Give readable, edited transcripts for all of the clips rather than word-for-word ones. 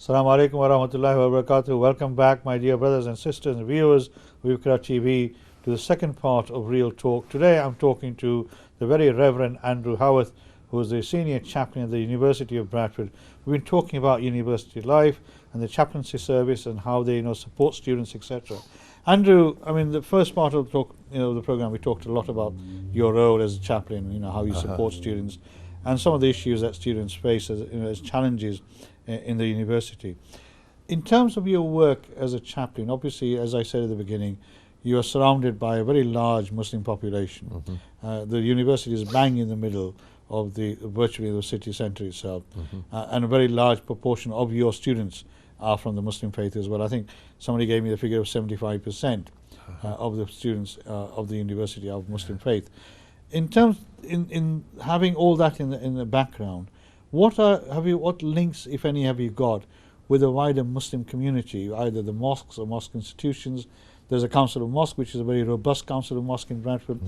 Assalamu alaikum wa rahmatullahi wa barakatuh. Welcome back, my dear brothers and sisters and viewers of IQRA TV, to the second part of Real Talk. Today I'm talking to the very Reverend Andrew Howarth, who is the Senior Chaplain at the University of Bradford. We've been talking about university life and the chaplaincy service and how they support students, etc. Andrew, I mean, the first part of the talk, the program, we talked a lot about your role as a chaplain, how you support students and some of the issues that students face as challenges in the university. In terms of your work as a chaplain, obviously, as I said at the beginning, you are surrounded by a very large Muslim population. The university is bang in the middle of virtually the city centre itself, and a very large proportion of your students are from the Muslim faith as well. I think somebody gave me the figure of 75% of the students of the university are of Muslim faith. In having all that in the background, what links, if any, have you got with the wider Muslim community, either the mosques or mosque institutions? There's a Council of Mosque, which is a very robust Council of Mosque in Bradford.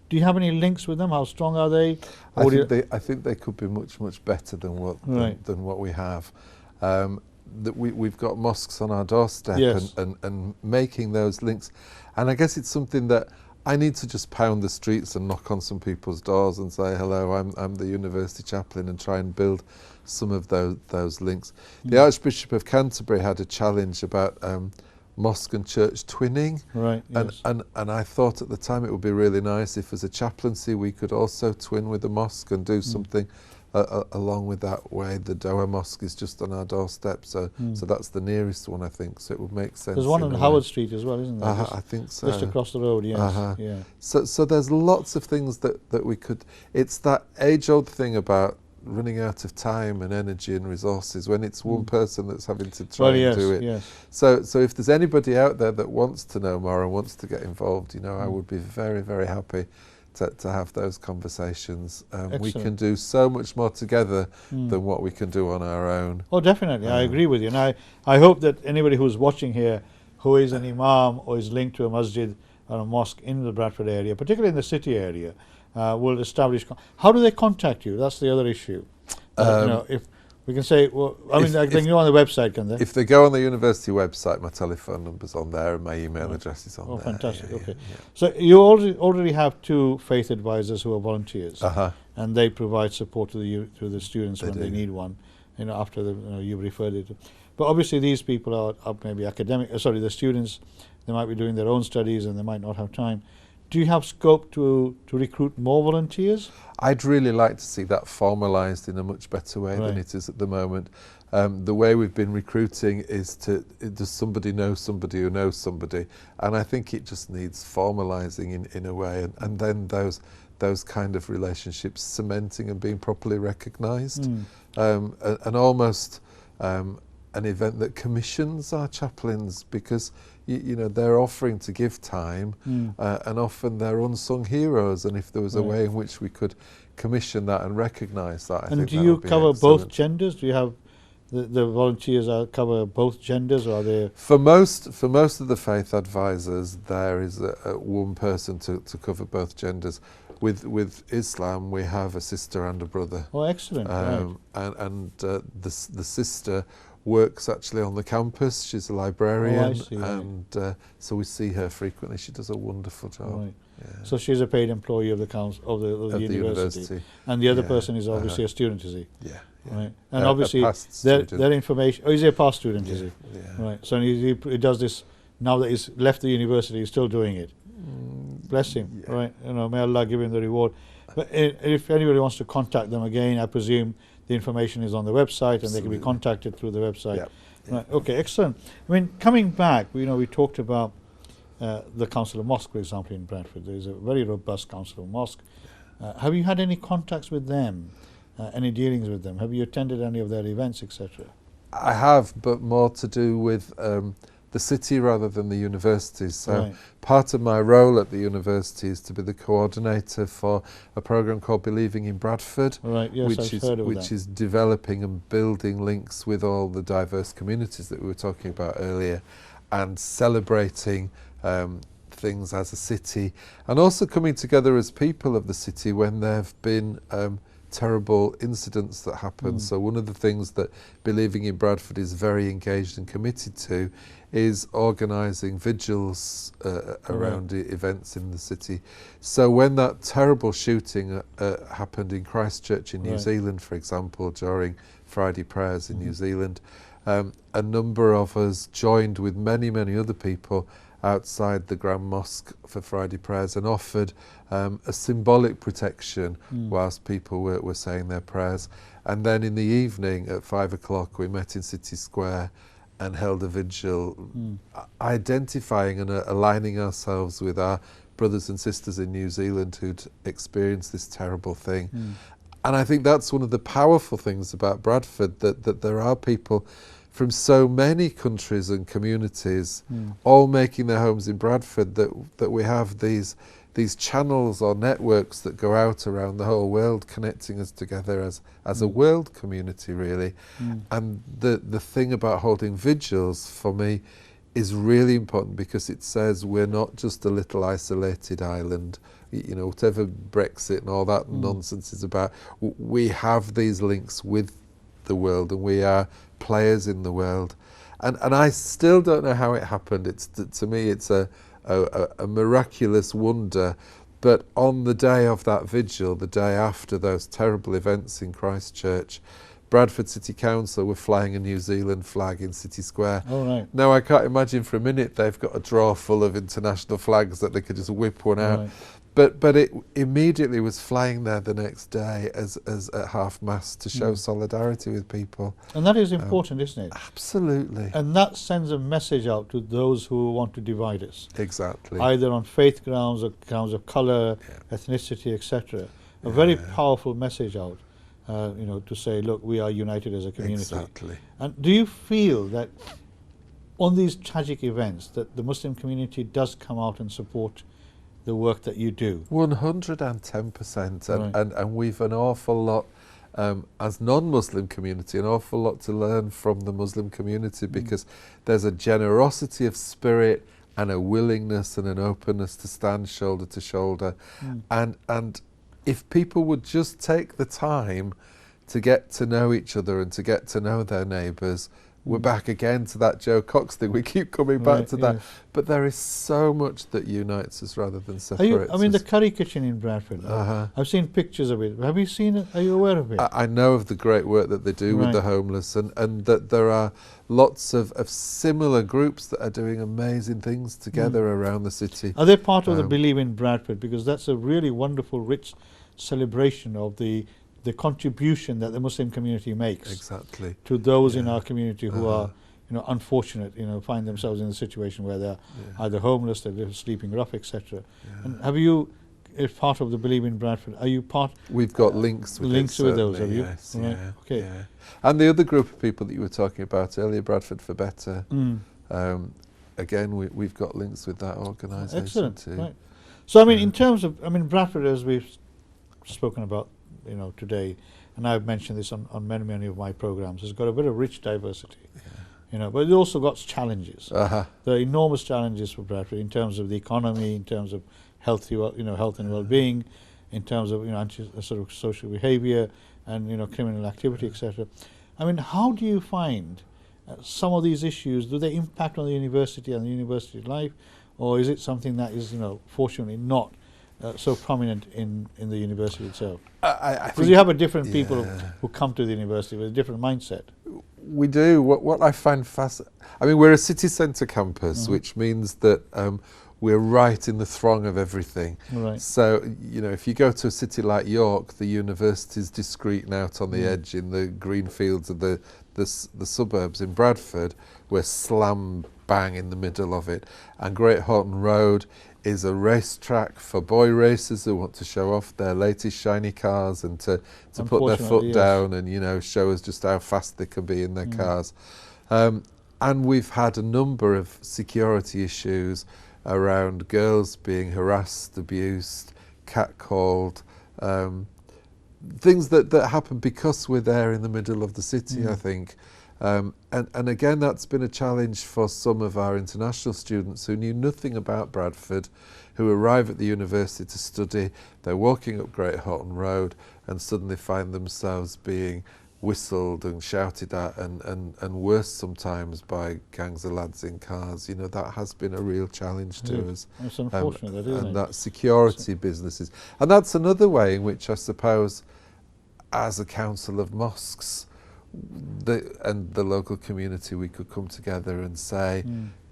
Do you have any links with them? How strong are they? I think they could be much better than what we have. We've got mosques on our doorstep, yes, and making those links. And I guess it's something that I need to just pound the streets and knock on some people's doors and say, hello, I'm the university chaplain, and try and build some of those links. The Archbishop of Canterbury had a challenge about mosque and church twinning, and I thought at the time it would be really nice if as a chaplaincy we could also twin with the mosque and do something along with that way. The Doha Mosque is just on our doorstep, so that's the nearest one, I think, so it would make sense. There's one on Howard Street as well, isn't there? I think so. Just across the road, yes. Yeah. So there's lots of things that we could, it's that age-old thing about running out of time and energy and resources when it's one person that's having to try and do it. Yes. So if there's anybody out there that wants to know more and wants to get involved, I would be very, very happy to have those conversations. We can do so much more together than what we can do on our own. Oh, definitely. I agree with you. And I hope that anybody who's watching here who is an imam or is linked to a masjid or a mosque in the Bradford area, particularly in the city area, will establish. How do they contact you? That's the other issue. If we can say, well, they can go on the website, can they? If they go on the university website, my telephone number's on there and my email address is on there. Oh, fantastic. Okay. So you already have two faith advisors who are volunteers, and they provide support to the students when they need one, after you've referred it. But obviously these people are maybe the students, they might be doing their own studies and they might not have time. Do you have scope to recruit more volunteers? I'd really like to see that formalised in a much better way than it is at the moment. The way we've been recruiting is does somebody know somebody who knows somebody? And I think it just needs formalising in a way, and then those kind of relationships cementing and being properly recognised, and almost an event that commissions our chaplains, because they're offering to give time, and often they're unsung heroes, and if there was a way in which we could commission that and recognise that, I think that would be excellent. And do you cover both genders? Do you have the volunteers cover both genders, or are they? For most of the faith advisors, there is one person to cover both genders. With Islam, we have a sister and a brother. Oh, excellent! And the sister works actually on the campus. She's a librarian, so we see her frequently. She does a wonderful job. Right. Yeah. So she's a paid employee of the council of the university, and the other person is obviously a student, is he? Yeah. Right. And obviously their information. Oh, he's a past student, is he? Yeah. Right. So he does this now that he's left the university. He's still doing it. Bless him. Yeah. Right. May Allah give him the reward. But if anybody wants to contact them again, I presume the information is on the website, and they can be contacted through the website. Yeah. Right. Okay. Excellent. Coming back, we talked about the Council of Mosque, for example, in Bradford. There is a very robust Council of Mosque. Have you had any contacts with them? Any dealings with them? Have you attended any of their events, etc.? I have, but more to do with the city rather than the universities. So part of my role at the university is to be the coordinator for a programme called Believing in Bradford, which is developing and building links with all the diverse communities that we were talking about earlier, and celebrating things as a city, and also coming together as people of the city when there have been terrible incidents that happened. So one of the things that Believing in Bradford is very engaged and committed to is organising vigils around events in the city. So when that terrible shooting happened in Christchurch in New Zealand, for example, during Friday prayers in New Zealand, a number of us joined with many, many other people outside the Grand Mosque for Friday prayers and offered a symbolic protection whilst people were saying their prayers. And then in the evening at 5 o'clock we met in City Square and held a vigil, identifying and aligning ourselves with our brothers and sisters in New Zealand who'd experienced this terrible thing. And I think that's one of the powerful things about Bradford, that there are people from so many countries and communities all making their homes in Bradford, that we have these channels or networks that go out around the whole world, connecting us together as a world community, really. And the thing about holding vigils for me is really important, because it says we're not just a little isolated island, you know, whatever Brexit and all that nonsense is about. We have these links with the world, and we are players in the world. And I still don't know how it happened. To me it's a miraculous wonder. But on the day of that vigil, the day after those terrible events in Christchurch, Bradford City Council were flying a New Zealand flag in City Square. Oh, right. Now I can't imagine for a minute they've got a drawer full of international flags that they could just whip one out. Right. But it immediately was flying there the next day as at half-mast to show solidarity with people. And that is important, isn't it? Absolutely. And that sends a message out to those who want to divide us. Exactly. Either on faith grounds or grounds of colour, ethnicity, etc. A very powerful message out, you know, to say, look, we are united as a community. Exactly. And do you feel that on these tragic events that the Muslim community does come out and support the work that you do? 110%. And we've an awful lot, as non-Muslim community, an awful lot to learn from the Muslim community, because there's a generosity of spirit and a willingness and an openness to stand shoulder to shoulder. And if people would just take the time to get to know each other and to get to know their neighbours, we're back again to that Joe Cox thing. We keep coming back to that. But there is so much that unites us rather than separates us. I mean, the curry kitchen in Bradford, I've seen pictures of it. Have you seen it? Are you aware of it? I know of the great work that they do with the homeless, and that there are lots of similar groups that are doing amazing things together around the city. Are they part of the Believe in Bradford? Because that's a really wonderful, rich celebration of the contribution that the Muslim community makes to those in our community who are, you know, unfortunate, you know, find themselves in a situation where they're either homeless, they're sleeping rough, etc. And have you, as part of the Believe in Bradford, are you part? We've got links with with those, have you? Yes, right. Okay. Yeah. And the other group of people that you were talking about earlier, Bradford for Better, again, we've got links with that organisation too. Right. So I mean, in terms of, I mean, Bradford, as we've spoken about, you know, today, and I've mentioned this on many of my programs, has got a very rich diversity, you know, but it also got challenges. There are enormous challenges for Bradford in terms of the economy, in terms of health and well-being, in terms of, you know, sort of social behaviour and, you know, criminal activity, etc. I mean, how do you find some of these issues? Do they impact on the university and the university life, or is it something that is, you know, fortunately not so prominent in the university itself? Because you have a different people who come to the university with a different mindset. We do. What I find fascinating, I mean, we're a city centre campus, which means that we're right in the throng of everything. Right. So, you know, if you go to a city like York, the university's discreet and out on the edge in the green fields of the suburbs. In Bradford, we're slam bang in the middle of it. And Great Horton Road is a racetrack for boy racers who want to show off their latest shiny cars and to put their foot down and, you know, show us just how fast they can be in their cars. And we've had a number of security issues around girls being harassed, abused, catcalled, things that happen because we're there in the middle of the city, I think. And again, that's been a challenge for some of our international students who knew nothing about Bradford, who arrive at the university to study. They're walking up Great Horton Road and suddenly find themselves being whistled and shouted at and worse sometimes by gangs of lads in cars. You know, that has been a real challenge to us. It's unfortunate, that isn't and it? that security businesses. And that's another way in which I suppose, as a council of mosques and the local community, we could come together and say,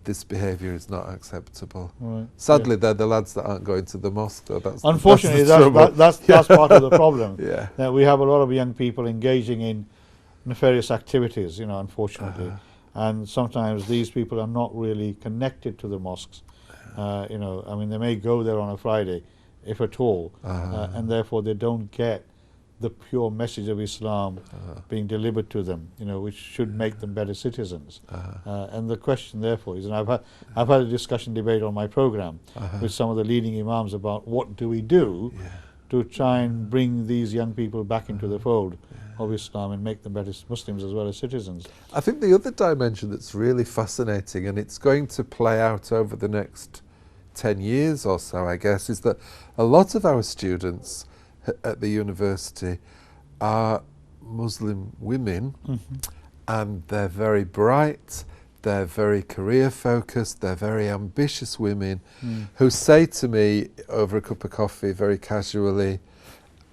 this behaviour is not acceptable. Right. Sadly, they're the lads that aren't going to the mosque, though. Unfortunately, that's part of the problem. Yeah. That we have a lot of young people engaging in nefarious activities, you know, unfortunately. And sometimes these people are not really connected to the mosques. You know, I mean, they may go there on a Friday, if at all, and therefore they don't get the pure message of Islam being delivered to them, you know, which should make them better citizens. And the question, therefore, is, and I've had a discussion debate on my program with some of the leading imams about what do we do to try and bring these young people back into the fold of Islam and make them better Muslims as well as citizens. I think the other dimension that's really fascinating, and it's going to play out over the next 10 years or so, I guess, is that a lot of our students at the university are Muslim women, and they're very bright, they're very career focused, they're very ambitious women who say to me over a cup of coffee very casually,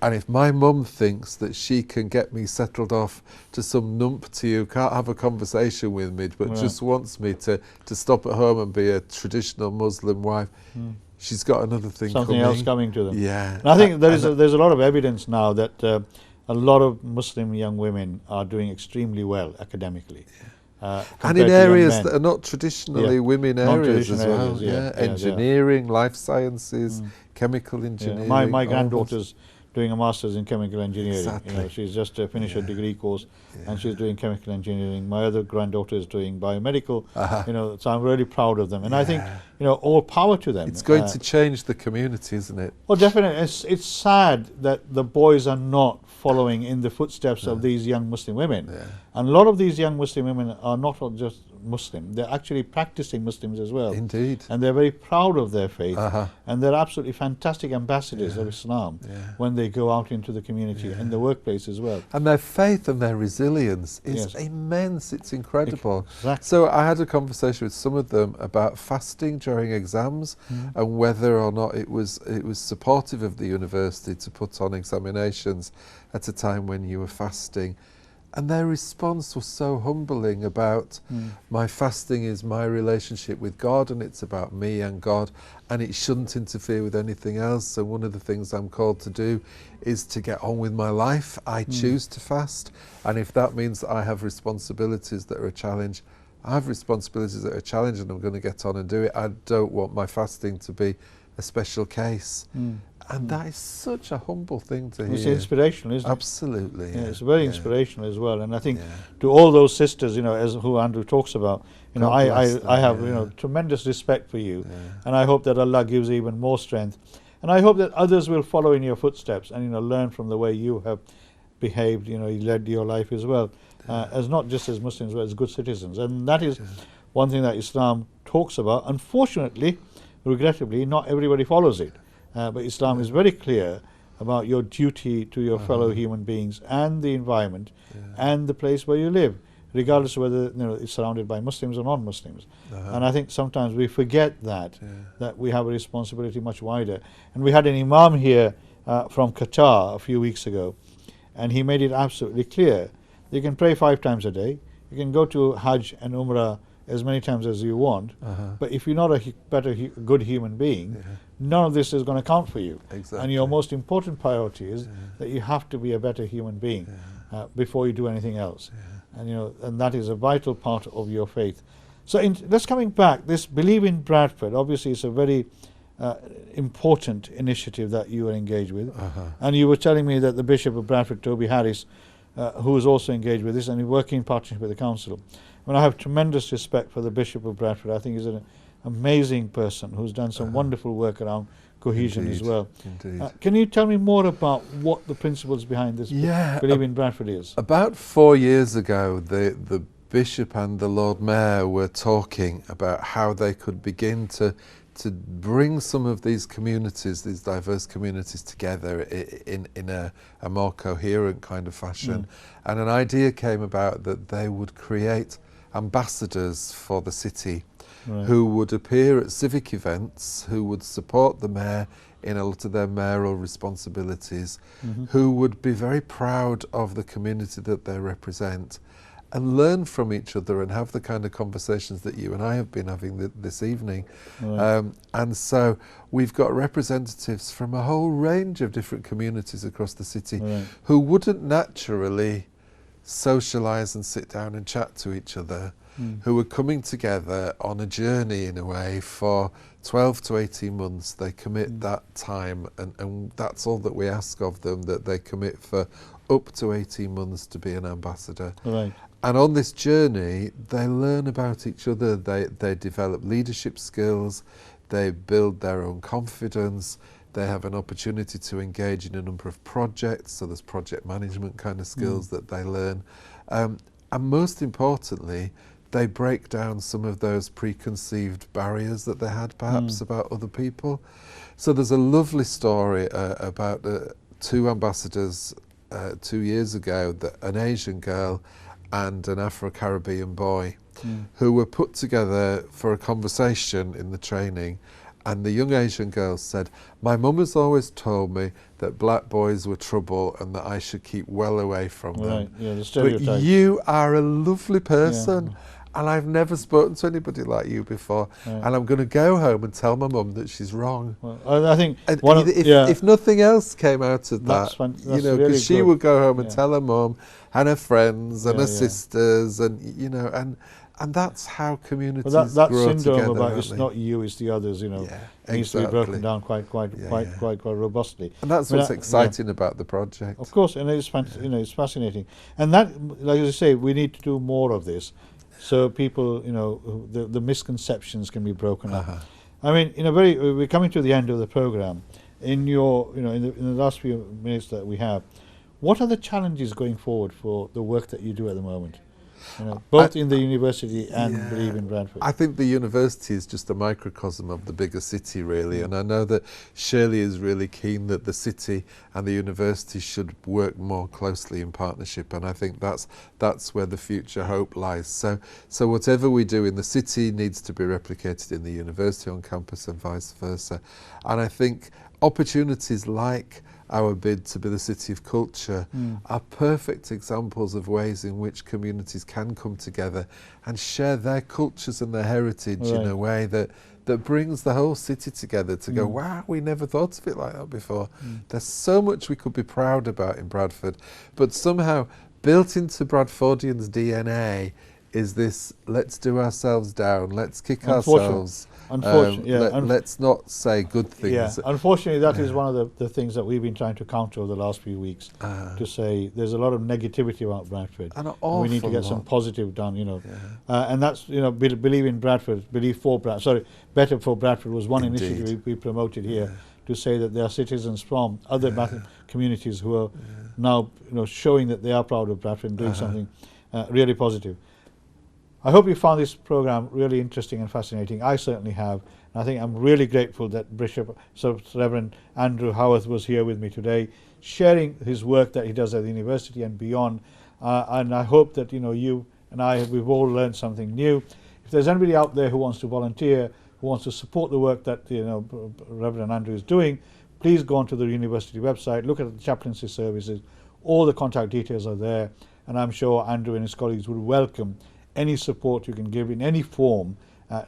and if my mum thinks that she can get me settled off to some numpty who can't have a conversation with me but just wants me to stop at home and be a traditional Muslim wife, she's got another thing Something else coming to them. Yeah. And I think there's a lot of evidence now that a lot of Muslim young women are doing extremely well academically. And in areas that are not traditionally women areas as well. Areas, engineering, life sciences, chemical engineering. My granddaughter's doing a master's in chemical engineering. Exactly. You know, she's just finished her degree course, and she's doing chemical engineering. My other granddaughter is doing biomedical. You know, so I'm really proud of them. And I think, you know, all power to them. It's going to change the community, isn't it? Well, definitely. It's sad that the boys are not following in the footsteps of these young Muslim women. And a lot of these young Muslim women are not just Muslim, they're actually practicing Muslims as well. Indeed. And they're very proud of their faith, and they're absolutely fantastic ambassadors of Islam when they go out into the community and the workplace as well. And their faith and their resilience is immense, it's incredible. Exactly. So I had a conversation with some of them about fasting during exams and whether or not it was supportive of the university to put on examinations at a time when you were fasting. And their response was so humbling about my fasting is my relationship with God, and it's about me and God, and it shouldn't interfere with anything else. So one of the things I'm called to do is to get on with my life. I choose to fast, and if that means that I have responsibilities that are a challenge, I have responsibilities that are a challenge, and I'm going to get on and do it. I don't want my fasting to be a special case. And that is such a humble thing to hear. It's inspirational, isn't it? Absolutely. Yeah, it's very inspirational as well. And I think to all those sisters, you know, as who Andrew talks about, you know, I have you know, tremendous respect for you, and I hope that Allah gives you even more strength, and I hope that others will follow in your footsteps and, you know, learn from the way you have behaved, you know, you led your life as well, as not just as Muslims but as good citizens. And that is one thing that Islam talks about. Unfortunately, regrettably, not everybody follows it. But Islam is very clear about your duty to your fellow human beings and the environment and the place where you live, regardless of whether, you know, it's surrounded by Muslims or non-Muslims. And I think sometimes we forget that we have a responsibility much wider. And we had an imam here from Qatar a few weeks ago, and he made it absolutely clear. You can pray 5 times a day, you can go to Hajj and Umrah as many times as you want, but if you're not a good human being, none of this is going to count for you. Exactly. And your most important priority is that you have to be a better human being before you do anything else. And, you know, and that is a vital part of your faith. So let's coming back, this Believe in Bradford, obviously it's a very important initiative that you are engaged with. And you were telling me that the Bishop of Bradford, Toby Harris, who is also engaged with this and is working in partnership with the council. I mean, I have tremendous respect for the Bishop of Bradford. I think he's an amazing person who's done some wonderful work around cohesion as well. Can you tell me more about what the principles behind this Believe in Bradford is? About 4 years ago, the Bishop and the Lord Mayor were talking about how they could begin to bring some of these communities, these diverse communities together in a more coherent kind of fashion. And an idea came about that they would create ambassadors for the city who would appear at civic events, who would support the mayor in a lot of their mayoral responsibilities, who would be very proud of the community that they represent, and learn from each other and have the kind of conversations that you and I have been having this evening. And so we've got representatives from a whole range of different communities across the city who wouldn't naturally socialise and sit down and chat to each other, who are coming together on a journey in a way for 12 to 18 months. They commit that time, and that's all that we ask of them, that they commit for up to 18 months to be an ambassador. And on this journey, they learn about each other, they develop leadership skills, they build their own confidence, they have an opportunity to engage in a number of projects, so there's project management kind of skills that they learn. And most importantly, they break down some of those preconceived barriers that they had perhaps about other people. So there's a lovely story about two ambassadors 2 years ago, an Asian girl and an Afro-Caribbean boy, who were put together for a conversation in the training. And the young Asian girl said, "My mum has always told me that black boys were trouble and that I should keep well away from them. The stereotype. But you are a lovely person. And I've never spoken to anybody like you before, and I'm going to go home and tell my mum that she's wrong." Well, I think if nothing else came out of that, you know, because she would go home and tell her mum and her friends and her sisters, and you know, and that's how communities that grow syndrome together, about it's not you, it's the others, you know, needs to be broken down quite robustly. And that's what's exciting about the project. Of course, and it's you know, it's fascinating. And that, like I say, we need to do more of this, so people, you know, the misconceptions can be broken up. I mean, we're coming to the end of the program. In your, you know, in the last few minutes that we have, what are the challenges going forward for the work that you do at the moment? You know, both in the university and believe in Bradford. I think the university is just a microcosm of the bigger city, really, and I know that Shirley is really keen that the city and the university should work more closely in partnership, and I think that's where the future hope lies. So whatever we do in the city needs to be replicated in the university on campus and vice versa. And I think opportunities like our bid to be the city of culture are perfect examples of ways in which communities can come together and share their cultures and their heritage in a way that brings the whole city together to go, wow, we never thought of it like that before. There's so much we could be proud about in Bradford, but somehow built into Bradfordians' DNA is this, let's do ourselves down, let's kick ourselves. Let's not say good things. Unfortunately, that is one of the things that we've been trying to counter over the last few weeks, to say there's a lot of negativity about Bradford. We need to get some positive done, you know. And that's, you know, believe in Bradford, believe for Bradford. Sorry, Better for Bradford was one initiative we promoted here, to say that there are citizens from other communities who are now, you know, showing that they are proud of Bradford and doing something really positive. I hope you found this program really interesting and fascinating. I certainly have. And I think I'm really grateful that Bishop Reverend Andrew Howarth was here with me today, sharing his work that he does at the university and beyond. And I hope that, you know, you and we've all learned something new. If there's anybody out there who wants to volunteer, who wants to support the work that, you know, Reverend Andrew is doing, please go onto the university website, look at the chaplaincy services. All the contact details are there, and I'm sure Andrew and his colleagues would welcome any support you can give in any form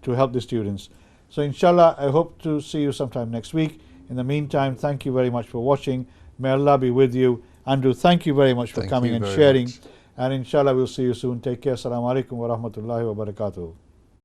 to help the students. So inshallah, I hope to see you sometime next week. In the meantime, thank you very much for watching. May Allah be with you. Andrew, thank you very much for coming and sharing. And inshallah, we'll see you soon. Take care. Assalamu alaikum wa rahmatullahi wa barakatuh.